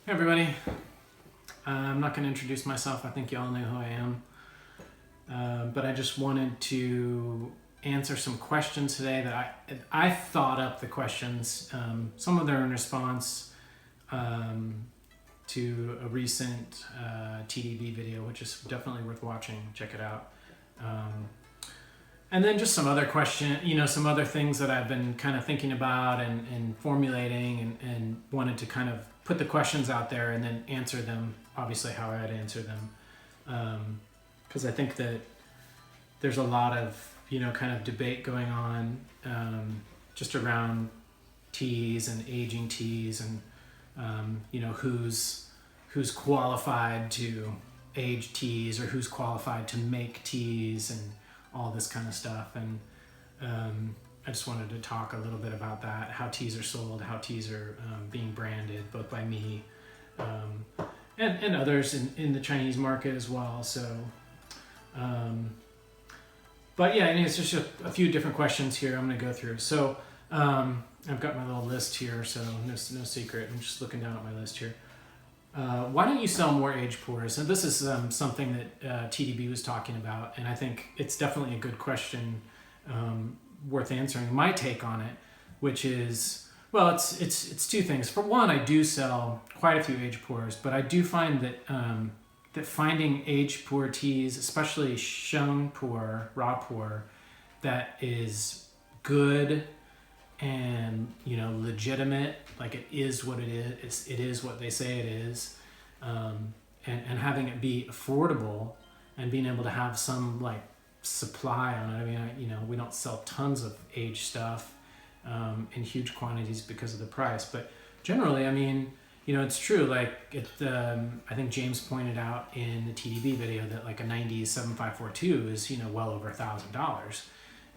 Hey everybody, I'm not going to introduce myself. I think you all know who I am, but I just wanted to answer some questions today that I thought up the questions. Some of them are in response to a recent TDB video, which is definitely worth watching. Check it out. And then just some other some other things that I've been kind of thinking about and formulating and wanted to kind of put the questions out there and then answer them, obviously how I'd answer them. Because I think that there's a lot of, kind of debate going on just around teas and aging teas and, who's qualified to age teas or who's qualified to make teas and all this kind of stuff. And I just wanted to talk a little bit about that, how teas are sold, how teas are being branded, both by me and others in the Chinese market as well. So, but yeah, it's just a few different questions here I'm going to go through. So I've got my little list here, so no secret. I'm just looking down at my list here. Why don't you sell more aged pu-erhs? And this is something that TDB was talking about, and I think it's definitely a good question worth answering. My take on it, which is, well, it's two things. For one, I do sell quite a few aged pu-erhs, but I do find that that finding aged pu-erh teas, especially Xiaguan pu-erh, raw pu-erh, that is good and legitimate, like it is what it is. It is what they say it is, and having it be affordable and being able to have some like supply on it. I mean, we don't sell tons of aged stuff in huge quantities because of the price, but generally, I mean, it's true. Like I think James pointed out in the TDB video that like a 90s 7542 is well over $1,000.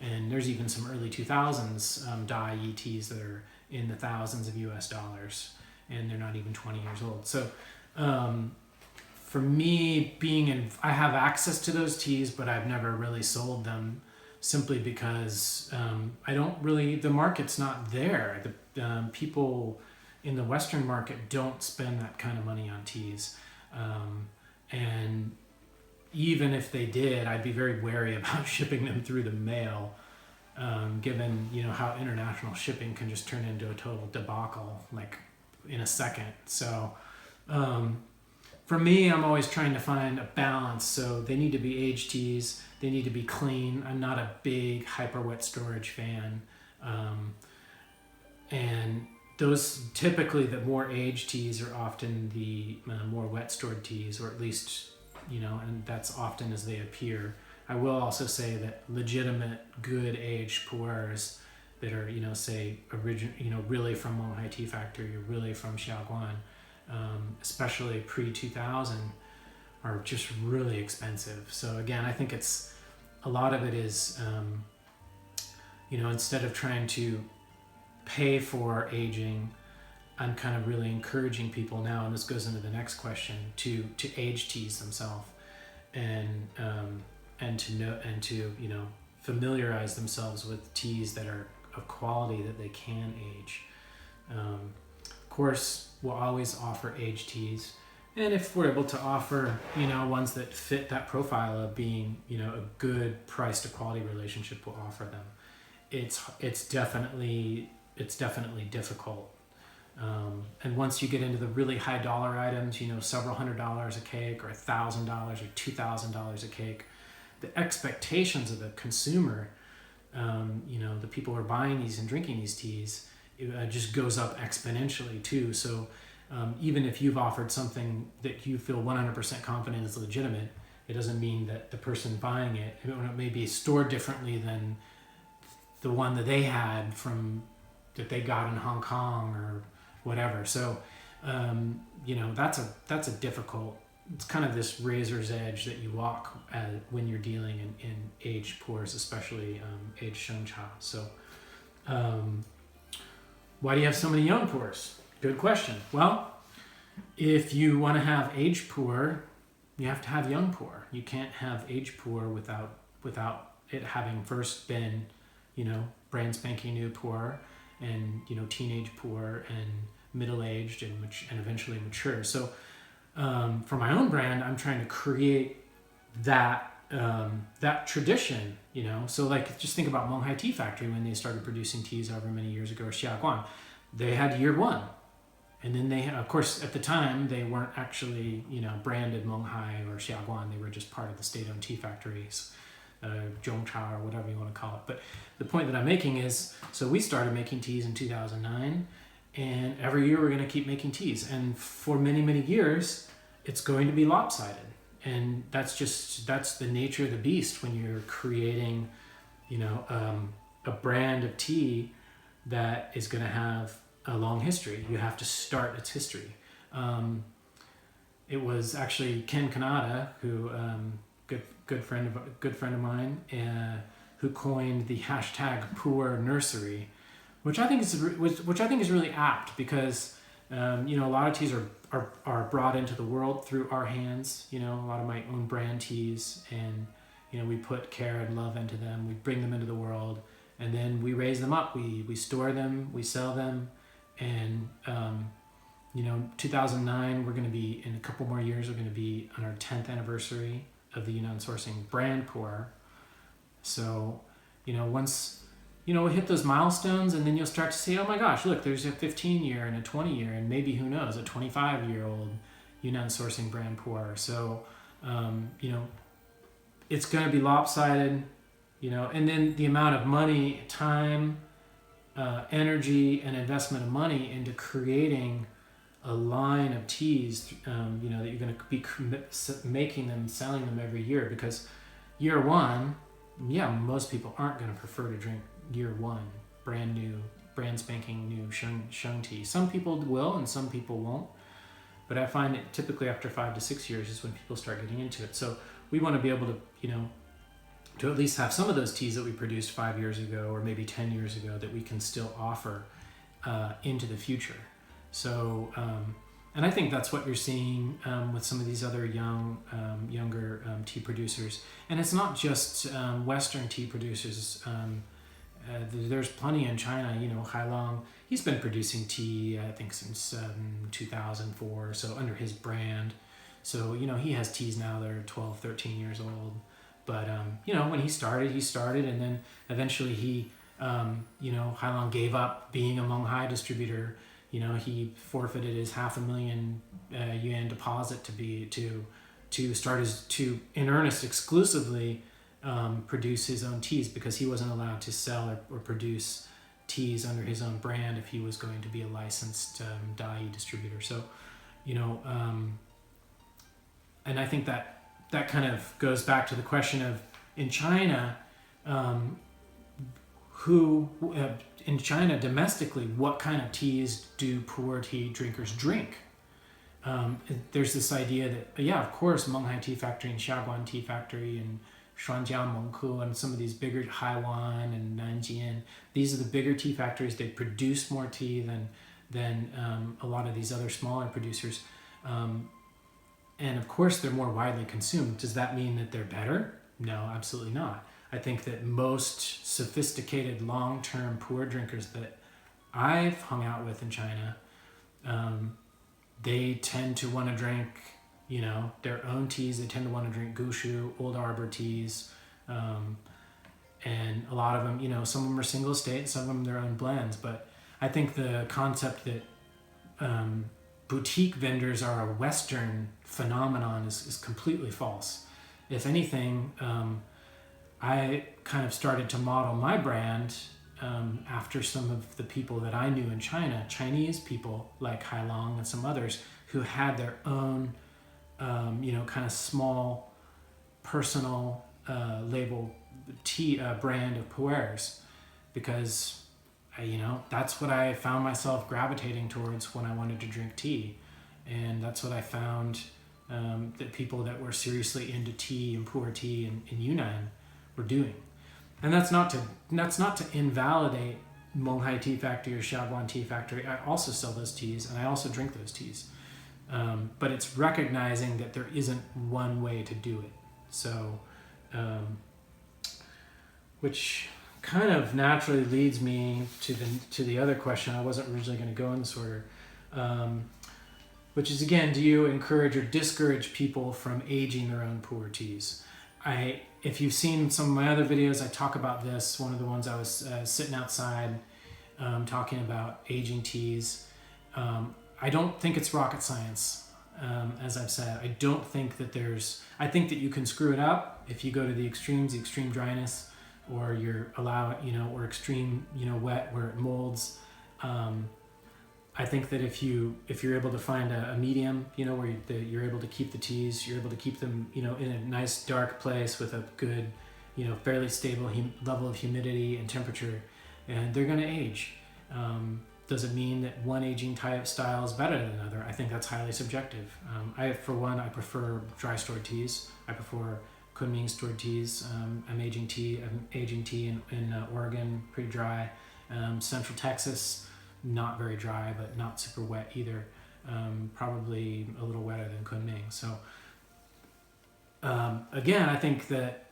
And there's even some early 2000s dye teas that are in the thousands of US dollars, and they're not even 20 years old. So for me, I have access to those teas, but I've never really sold them simply because the market's not there. The people in the Western market don't spend that kind of money on teas. And even if they did, I'd be very wary about shipping them through the mail, given how international shipping can just turn into a total debacle like in a second. So for me, I'm always trying to find a balance. So they need to be aged teas, they need to be clean. I'm not a big hyper wet storage fan, and those typically the more aged teas are often the more wet stored teas, or at least and that's often as they appear. I will also say that legitimate, good aged pu-erhs that are, say, really from Menghai Tea Factory or really from Xiaguan, especially pre-2000, are just really expensive. So again, I think a lot of it is, instead of trying to pay for aging, I'm kind of really encouraging people now, and this goes into the next question, to age teas themselves, and to familiarize themselves with teas that are of quality that they can age. Of course, we'll always offer aged teas, and if we're able to offer ones that fit that profile of being a good price to quality relationship, we'll offer them. It's definitely difficult. And once you get into the really high dollar items, several $100s a cake or $1,000 or $2,000 a cake, the expectations of the consumer, the people who are buying these and drinking these teas, it just goes up exponentially too. So even if you've offered something that you feel 100% confident is legitimate, it doesn't mean that the person buying it may be stored differently than the one that they had that they got in Hong Kong or whatever. So, that's a difficult, it's kind of this razor's edge that you walk when you're dealing in aged pu-erhs, especially aged Shengcha. So, why do you have so many young pu-erhs? Good question. Well, if you want to have aged pu-erh, you have to have young pu-erh. You can't have aged pu-erh without it having first been, brand spanking new pu-erh and teenage pu-erh and middle-aged and eventually mature. So for my own brand, I'm trying to create that tradition, you know. So like, just think about Menghai Tea Factory when they started producing teas however many years ago, or Xiaguan. They had year one. And then they, of course, at the time, they weren't actually, you know, branded Menghai or Xiaguan. They were just part of the state-owned tea factories, Zhongcha or whatever you want to call it. But the point that I'm making is, so we started making teas in 2009, and every year we're going to keep making teas. And for many, many years, it's going to be lopsided. And that's the nature of the beast when you're creating, you know, a brand of tea that is going to have a long history. You have to start its history. It was actually Ken Kanata, who good friend of mine, who coined the hashtag puerhnursery, which I think is really apt, because you know, a lot of teas are brought into the world through our hands. You know, a lot of my own brand teas, and you know, we put care and love into them. We bring them into the world, and then we raise them up. We store them, we sell them. And, you know, 2009, we're going to be, in a couple more years, we're going to be on our 10th anniversary of the Yunnan sourcing brand Pu-erh. So, you know, once, you know, we hit those milestones, and then you'll start to say, oh my gosh, look, there's a 15-year and a 20-year, and maybe, who knows, a 25-year-old Yunnan sourcing brand Pu-erh. So, you know, it's going to be lopsided, you know, and then the amount of money, time, energy and investment of money into creating a line of teas, you know, that you're going to be making them, selling them every year. Because year one, yeah, most people aren't going to prefer to drink year one, brand spanking new sheng tea. Some people will and some people won't. But I find that typically after 5 to 6 years is when people start getting into it. So we want to be able to, you know, to at least have some of those teas that we produced 5 years ago or maybe 10 years ago that we can still offer into the future. So, and I think that's what you're seeing with some of these other younger tea producers. And it's not just Western tea producers. There's plenty in China. You know, Lang, he's been producing tea, I think, since 2004, so under his brand. So, you know, he has teas now that are 12, 13 years old. But, you know, when he started, and then eventually he, you know, Lang gave up being a Menghai distributor. You know, he forfeited his $500,000 yuan deposit to start to in earnest exclusively produce his own teas, because he wasn't allowed to sell or produce teas under his own brand if he was going to be a licensed dye distributor. So, you know, and I think that kind of goes back to the question of, in China, in China domestically, what kind of teas do Pu-erh tea drinkers drink? There's this idea that, yeah, of course, Menghai Tea Factory and Xiaguan Tea Factory and Shuanjiang Menghu and some of these bigger Haiwan and Nanjing, these are the bigger tea factories. They produce more tea than a lot of these other smaller producers. And of course, they're more widely consumed. Does that mean that they're better? No, absolutely not. I think that most sophisticated long-term Pu-erh drinkers that I've hung out with in China, they tend to want to drink, you know, their own teas. They tend to want to drink gushu, Old Arbor teas, and a lot of them, you know, some of them are single estate, some of them their own blends. But I think the concept that boutique vendors are a Western phenomenon is completely false. If anything, I kind of started to model my brand after some of the people that I knew in China, Chinese people like Lang and some others who had their own, you know, kind of small personal label tea brand of pu'erhs, because you know, that's what I found myself gravitating towards when I wanted to drink tea. And that's what I found that people that were seriously into tea and Pu-erh tea in Yunnan were doing. And that's not to invalidate Menghai Tea Factory or Xiaguan Tea Factory. I also sell those teas and I also drink those teas. But it's recognizing that there isn't one way to do it. So, which kind of naturally leads me to the other question. I wasn't originally going to go in this order, which is, again, do you encourage or discourage people from aging their own pu-erh teas? If you've seen some of my other videos, I talk about this. One of the ones I was sitting outside talking about aging teas. I don't think it's rocket science. As I've said, I don't think that I think that you can screw it up if you go to the extremes, the extreme dryness, or or extreme, wet where it molds. I think that if you're able to find a medium, where you're able to keep the teas, you're able to keep them, in a nice dark place with a good, fairly stable level of humidity and temperature, and they're going to age. Does it mean that one aging style is better than another? I think that's highly subjective. I prefer dry stored teas. I prefer Kunming stored teas. I'm aging tea in Oregon, pretty dry. Central Texas, not very dry, but not super wet either. Probably a little wetter than Kunming. So again, I think that,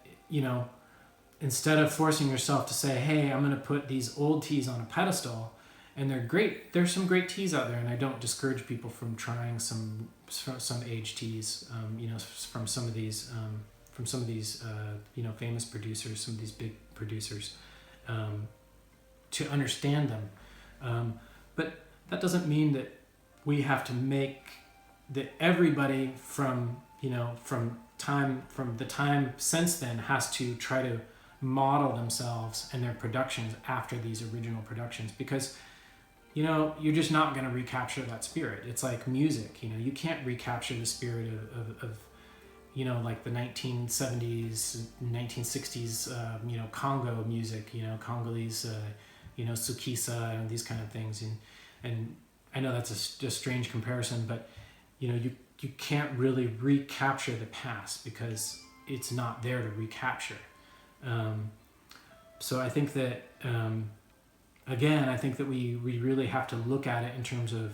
instead of forcing yourself to say, hey, I'm going to put these old teas on a pedestal, and they're great. There's some great teas out there, and I don't discourage people from trying some aged teas. From some of these famous producers, some of these big producers, to understand them. But that doesn't mean that we have to make that everybody from the time since then has to try to model themselves and their productions after these original productions, because you're just not going to recapture that spirit. It's like music, you can't recapture the spirit of like the 1970s, 1960s, Congo music, Congolese, Sukisa and these kind of things. And I know that's a strange comparison, but you can't really recapture the past because it's not there to recapture. So I think that, again, I think that we really have to look at it in terms of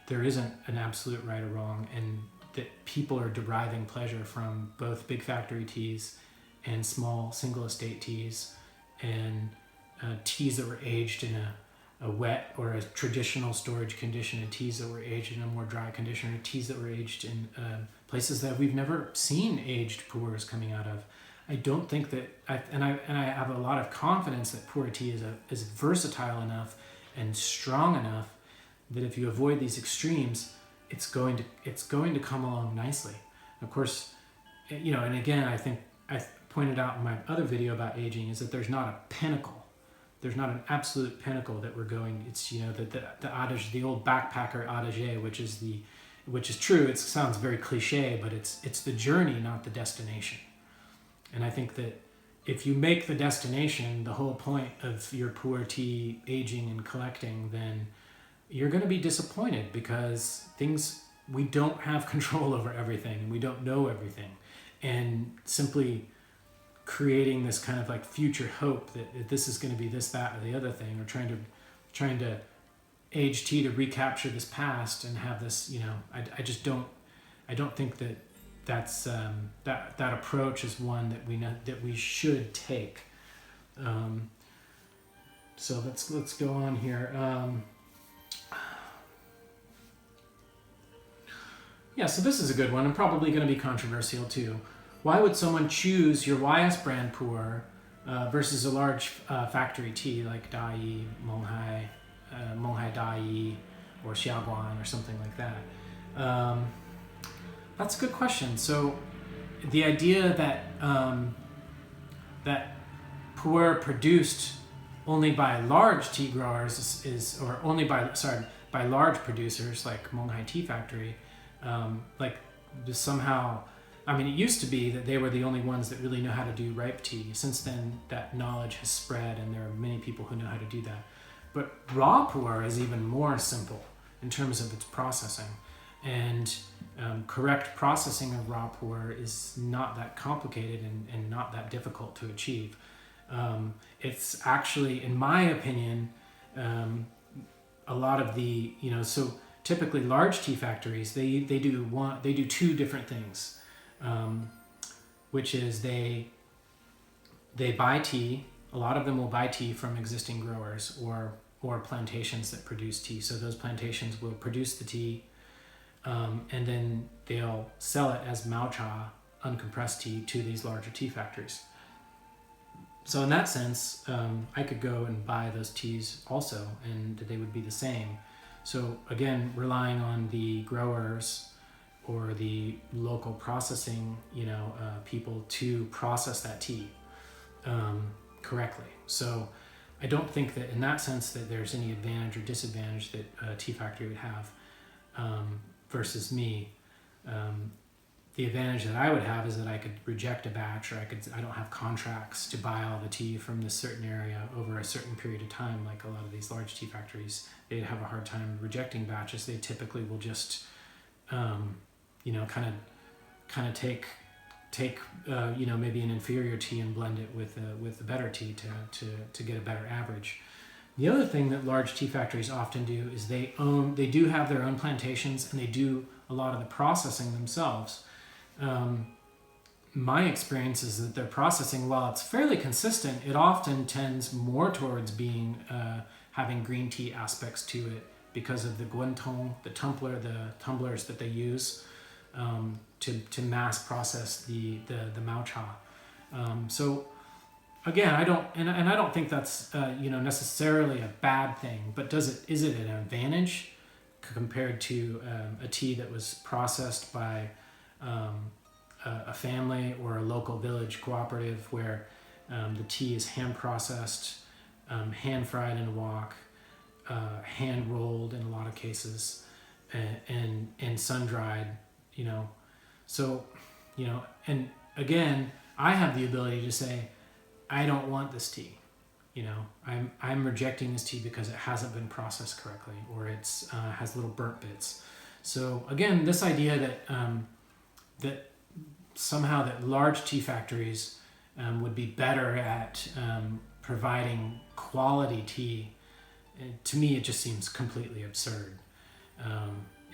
there isn't an absolute right or wrong, and that people are deriving pleasure from both big factory teas and small single estate teas, and teas that were aged in a wet or a traditional storage condition, and teas that were aged in a more dry condition, or teas that were aged in places that we've never seen aged pu-erhs coming out of. I don't think that, I have a lot of confidence that pu-erh tea is versatile enough and strong enough that if you avoid these extremes, it's going to come along nicely. Of course, and again, I think I pointed out in my other video about aging is that there's not a pinnacle. There's not an absolute pinnacle that we're going. It's the adage, the old backpacker adage, which is true. It sounds very cliche, but it's the journey, not the destination. And I think that if you make the destination the whole point of your pu-erh tea aging and collecting, then you're going to be disappointed, because we don't have control over everything. We don't know everything. And simply creating this kind of like future hope that this is going to be this, that, or the other thing, or trying to age tea to recapture this past and have this, I don't think that that's that approach is one that we should take. So let's go on here. So this is a good one, and probably going to be controversial too. Why would someone choose your YS Brand Pu-erh versus a large factory tea like Dai, Menghai Dai, or Xiaguan, or something like that? That's a good question. So the idea that that pu-erh produced only by large tea growers or only by large producers like Menghai Tea Factory, somehow, it used to be that they were the only ones that really know how to do ripe tea. Since then, that knowledge has spread, and there are many people who know how to do that. But raw pu-erh is even more simple in terms of its processing. And correct processing of raw pu-erh is not that complicated and not that difficult to achieve. It's actually, in my opinion, a lot of the, so typically large tea factories, they do two different things, which is they buy tea. A lot of them will buy tea from existing growers, or or plantations that produce tea. So those plantations will produce the tea, and then they'll sell it as Mao Cha, uncompressed tea, to these larger tea factories. So in that sense, I could go and buy those teas also, and they would be the same. So again, relying on the growers or the local processing, people to process that tea correctly. So I don't think that in that sense that there's any advantage or disadvantage that a tea factory would have versus me. The advantage that I would have is that I could reject a batch, or I don't have contracts to buy all the tea from this certain area over a certain period of time. Like a lot of these large tea factories, they'd have a hard time rejecting batches. They typically will just, kind of take maybe an inferior tea and blend it with a better tea to get a better average. The other thing that large tea factories often do is they do have their own plantations, and they do a lot of the processing themselves. My experience is that their processing, while it's fairly consistent, it often tends more towards being having green tea aspects to it because of the guantong, the tumblers that they use to mass process the Mao Cha. So again, I don't think that's necessarily a bad thing, but is it an advantage compared to a tea that was processed by a family or a local village cooperative where the tea is hand processed, hand fried in a wok, hand rolled in a lot of cases, and sun dried, So, and again, I have the ability to say, I don't want this tea. I'm rejecting this tea because it hasn't been processed correctly, or it's has little burnt bits. So again, this idea that somehow that large tea factories would be better at providing quality tea, to me it just seems completely absurd.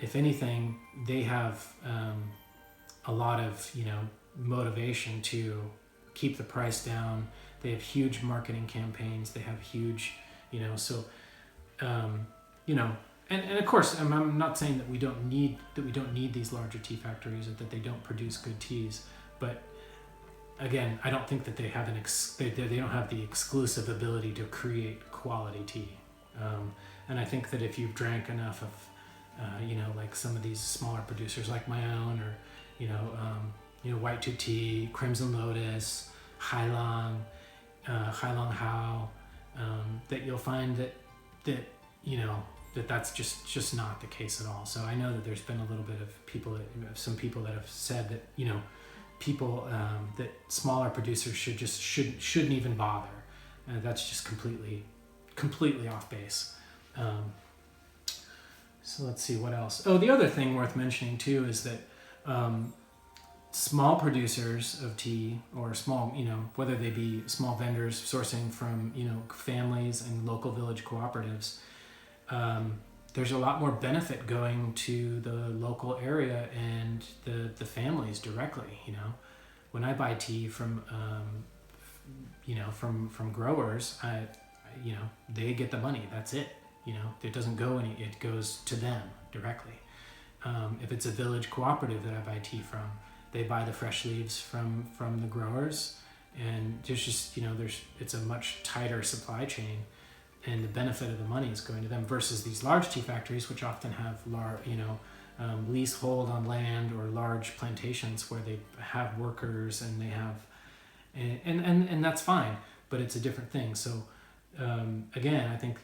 If anything, they have a lot of motivation to keep the price down. They have huge marketing campaigns. They have huge, and of course, I'm not saying that we don't need these larger tea factories, or that they don't produce good teas. But again, I don't think that they have they don't have the exclusive ability to create quality tea. And I think that if you've drank enough of, like some of these smaller producers like my own, or White Tube Tea, Crimson Lotus, Lang Hao, that you'll find that that's just not the case at all. So I know that there's been a little bit of some people that have said that people that smaller producers shouldn't even bother. That's just completely off base. So let's see what else. Oh, the other thing worth mentioning too is that small producers of tea, or small, whether they be small vendors sourcing from, families and local village cooperatives, there's a lot more benefit going to the local area and the families directly. When I buy tea from growers, they get the money. That's it. It doesn't go it goes to them directly. If it's a village cooperative that I buy tea from, they buy the fresh leaves from the growers, and there's just it's a much tighter supply chain, and the benefit of the money is going to them versus these large tea factories, which often have leasehold on land, or large plantations where they have workers and they have and that's fine, but it's a different thing. So again, I think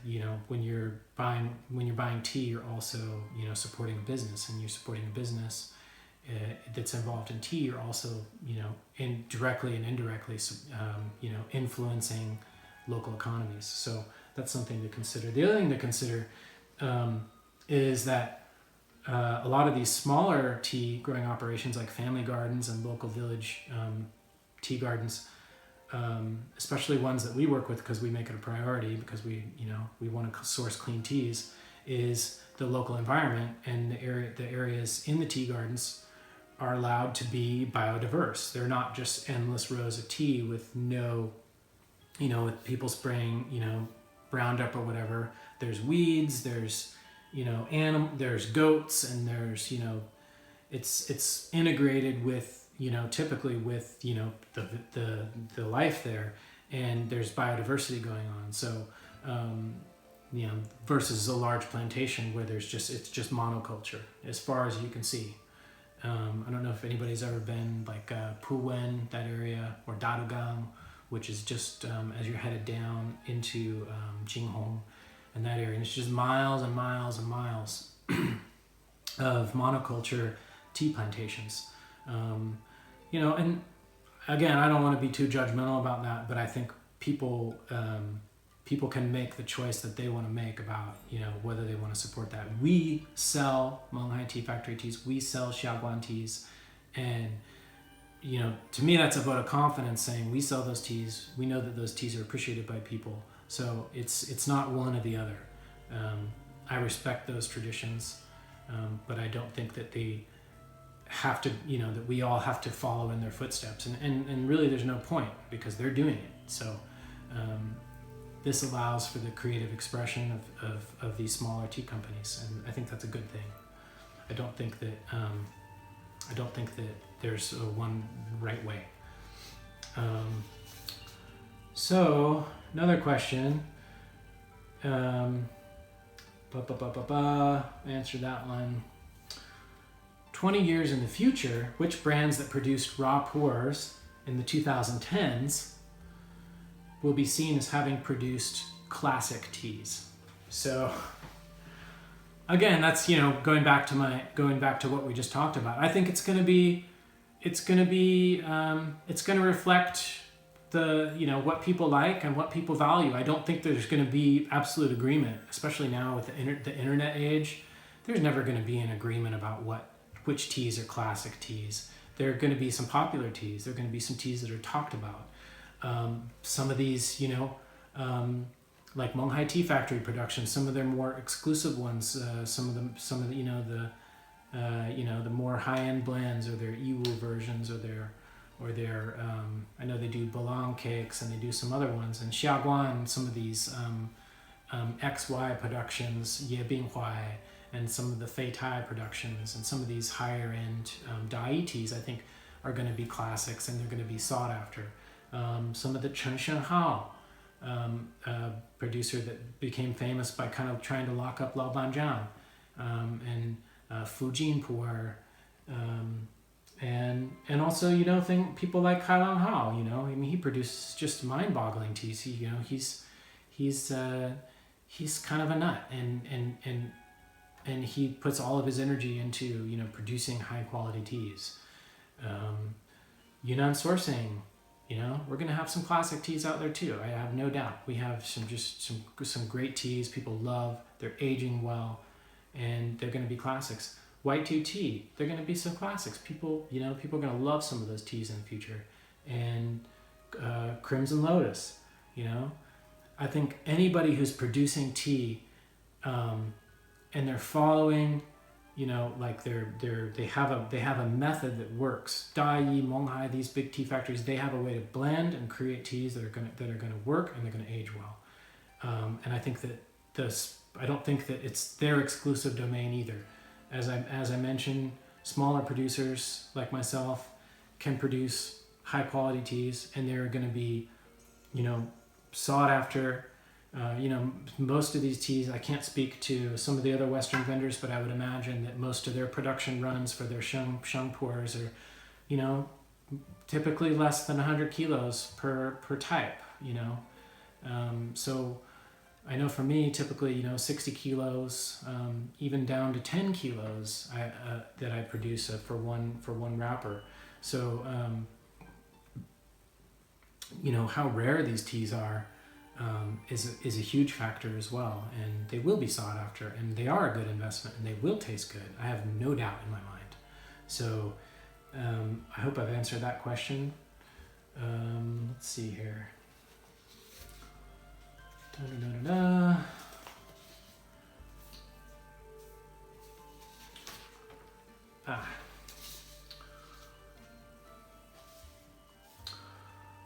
when you're buying tea, you're also supporting a business, and you're supporting a business that's involved in tea. You're also directly and indirectly influencing local economies. So that's something to consider. The other thing to consider is that a lot of these smaller tea growing operations, like family gardens and local village tea gardens, especially ones that we work with because we make it a priority, because we want to source clean teas, is the local environment, and the areas in the tea gardens are allowed to be biodiverse. They're not just endless rows of tea with no, with people spraying, Roundup or whatever. There's weeds, there's, there's goats, and there's, it's integrated with, typically with, the life there, and there's biodiversity going on. So, versus a large plantation where it's just monoculture as far as you can see. I don't know if anybody's ever been like Pu-erh, that area, or Dadugang, which is just as you're headed down into Jinghong and that area. And it's just miles and miles and miles of monoculture tea plantations. And again, I don't want to be too judgmental about that, but I think people can make the choice that they want to make about, whether they want to support that. We sell Menghai Tea Factory teas. We sell Xiaguan teas. And, to me, that's a vote of confidence saying we sell those teas. We know that those teas are appreciated by people. So it's not one or the other. I respect those traditions, but I don't think that they have to, that we all have to follow in their footsteps. And really there's no point because they're doing it. So, this allows for the creative expression of these smaller tea companies, and I think that's a good thing. I don't think that there's a one right way. So another question. Answer that one. 20 years in the future, which brands that produced raw pu-erhs in the 2010s will be seen as having produced classic teas? So again, that's going back to what we just talked about. I think it's going to reflect the what people like and what people value. I don't think there's going to be absolute agreement, especially now with the internet age. There's never going to be an agreement about which teas are classic teas. There are going to be some popular teas. There are going to be some teas that are talked about. Some of these, like Menghai Tea Factory production, some of their more exclusive ones, some of the the more high-end blends, or their Yiwu versions, or their I know they do Balang cakes and they do some other ones, and Xiaguan, some of these XY productions, Ye Binghuai, and some of the Fei Tai productions, and some of these higher-end Dai teas, I think, are going to be classics and they're going to be sought after. Some of the Chen Hao producer that became famous by kind of trying to lock up Lao Banjiang, and Fujin Pu-erh, and also people like Lang Hao. He produces just mind-boggling teas. He's kind of a nut, and he puts all of his energy into producing high-quality teas. Yunnan sourcing. We're going to have some classic teas out there too. I have no doubt. We have some great teas people love. They're aging well, and they're going to be classics. White tea, they're going to be some classics. People are going to love some of those teas in the future. And Crimson Lotus, I think anybody who's producing tea, and they're following, like they have a method that works. Dai, Menghai, these big tea factories, they have a way to blend and create teas that are going to work and they're going to age well. And I think that I don't think that it's their exclusive domain either. As I mentioned, smaller producers like myself can produce high quality teas, and they're going to be, sought after. Most of these teas, I can't speak to some of the other Western vendors, but I would imagine that most of their production runs for their Sheng pu'erhs are, typically less than 100 kilos per type, So I know for me, typically, 60 kilos, even down to 10 kilos that I produce for one wrapper. So, how rare these teas are, is a huge factor as well, and they will be sought after, and they are a good investment, and they will taste good. I have no doubt in my mind. So I hope I've answered that question. Let's see here.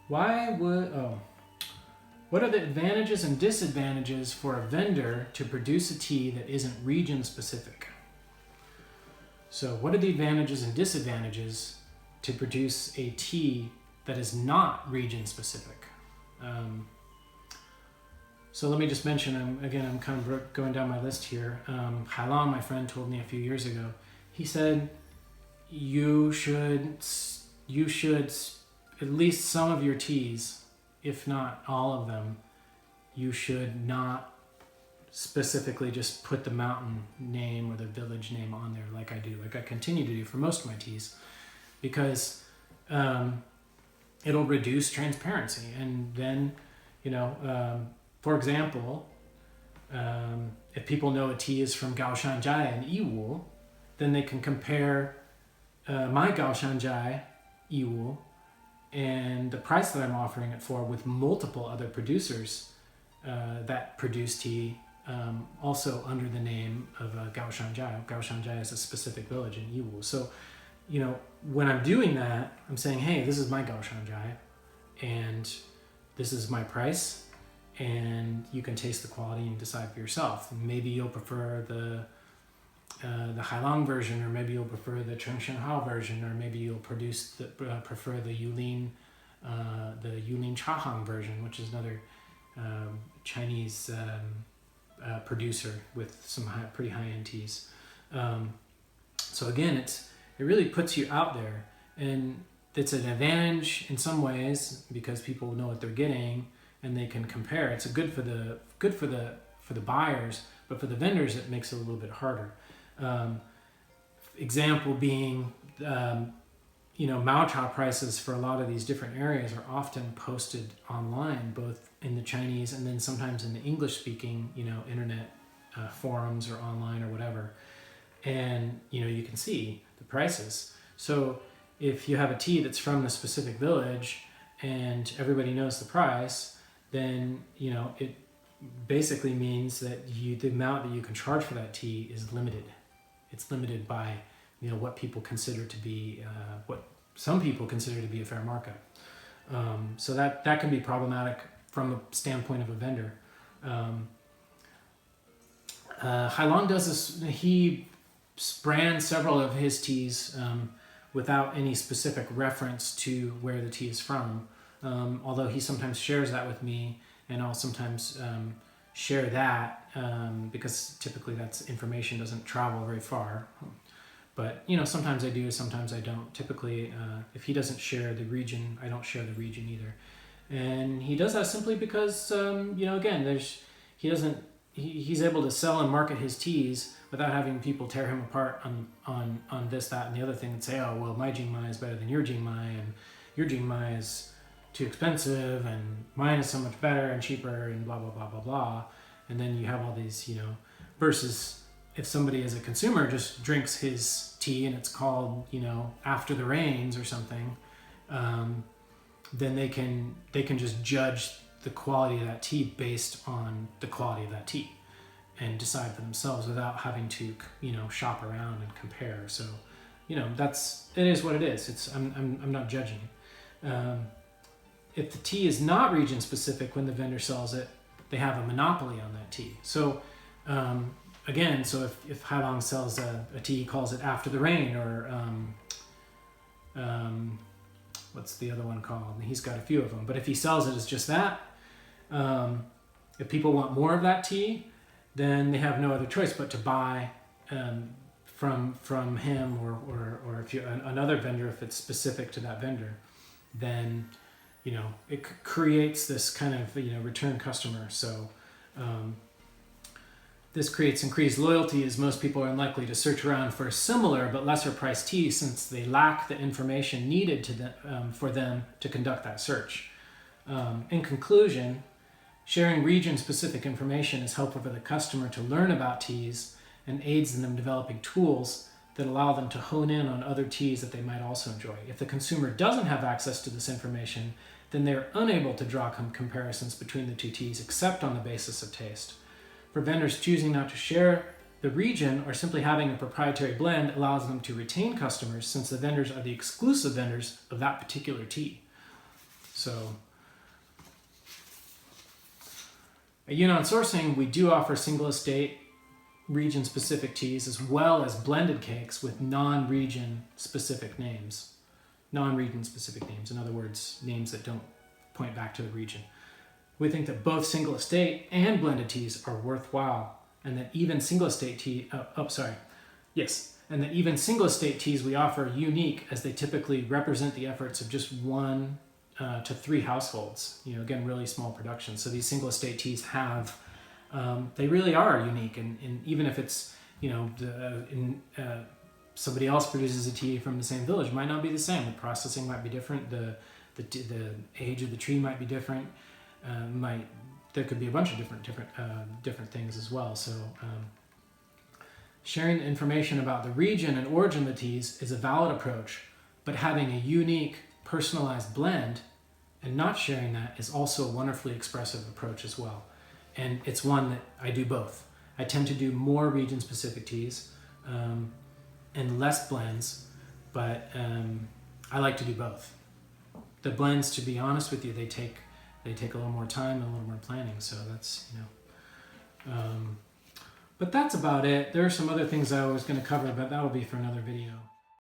Why would What are the advantages and disadvantages for a vendor to produce a tea that isn't region specific? So what are the advantages and disadvantages to produce a tea that is not region specific? So let me just mention, I'm kind of going down my list here. Lang, my friend, told me a few years ago, he said, you should at least some of your teas, if not all of them, you should not specifically just put the mountain name or the village name on there like I do, like I continue to do for most of my teas, because it'll reduce transparency. And then, for example, if people know a tea is from Gaoshanjai and Yiwu, then they can compare my Gaoshanjai Yiwu and the price that I'm offering it for with multiple other producers that produce tea also under the name of Gaoshanjai. Gaoshanjai is a specific village in Yiwu. So, when I'm doing that, I'm saying, hey, this is my Gaoshanjai and this is my price, and you can taste the quality and decide for yourself. Maybe you'll prefer the Hailang version, or maybe you'll prefer the Chengshenhao version, or maybe you'll prefer the Yulin Chahang version, which is another Chinese producer with some pretty high-end teas. So again, it really puts you out there, and it's an advantage in some ways because people know what they're getting and they can compare. It's good for the buyers, but for the vendors, it makes it a little bit harder. Example being, Mao Cha prices for a lot of these different areas are often posted online, both in the Chinese and then sometimes in the English-speaking, internet forums or online or whatever. And, you can see the prices. So if you have a tea that's from the specific village and everybody knows the price, then, it basically means that the amount that you can charge for that tea is limited. It's limited by, what people consider to be, what some people consider to be a fair markup. So that can be problematic from the standpoint of a vendor. Hailang does this. He brands several of his teas without any specific reference to where the tea is from. Although he sometimes shares that with me, and I'll sometimes share that because typically that's information doesn't travel very far. But sometimes I do, sometimes I don't. Typically, if he doesn't share the region, I don't share the region either. And he does that simply because again, he's able to sell and market his teas without having people tear him apart on this, that, and the other thing, and say, oh well, my Jingmai is better than your Jingmai, and your Jingmai is too expensive, and mine is so much better and cheaper, and blah blah blah blah blah. And then you have all these, versus if somebody as a consumer just drinks his tea and it's called, After the Rains or something, then they can just judge the quality of that tea based on the quality of that tea and decide for themselves without having to, shop around and compare. So, it is what it is. I'm not judging it. If the tea is not region specific when the vendor sells it, they have a monopoly on that tea. So again, so if Hailang sells a tea, he calls it After the Rain, or what's the other one called? He's got a few of them. But if he sells it as just that, if people want more of that tea, then they have no other choice but to buy from him, or if you're another vendor, if it's specific to that vendor, then it creates this kind of return customer. So this creates increased loyalty, as most people are unlikely to search around for a similar but lesser priced tea, since they lack the information needed for them to conduct that search. In conclusion, sharing region-specific information is helpful for the customer to learn about teas and aids in them developing tools that allow them to hone in on other teas that they might also enjoy. If the consumer doesn't have access to this information, then they're unable to draw comparisons between the two teas except on the basis of taste. For vendors, choosing not to share the region or simply having a proprietary blend allows them to retain customers, since the vendors are the exclusive vendors of that particular tea. So At Yunnan Sourcing, we do offer single estate region specific teas as well as blended cakes with non-region specific names. Non-region specific names, in other words, names that don't point back to the region. We think that both single estate and blended teas are worthwhile, and that even single estate and that even single estate teas we offer are unique, as they typically represent the efforts of just 1 to 3 households. You know, again, really small production. So these single estate teas have, they really are unique, and even if it's, you know, somebody else produces a tea from the same village, it might not be the same. The processing might be different. The age of the tree might be different. There could be a bunch of different things as well. So sharing the information about the region and origin of the teas is a valid approach, but having a unique, personalized blend and not sharing that is also a wonderfully expressive approach as well. And it's one that I do both. I tend to do more region-specific teas and less blends, but I like to do both. The blends, to be honest with you, they take a little more time and a little more planning. So that's, you know, but that's about it. There are some other things I was going to cover, but that will be for another video.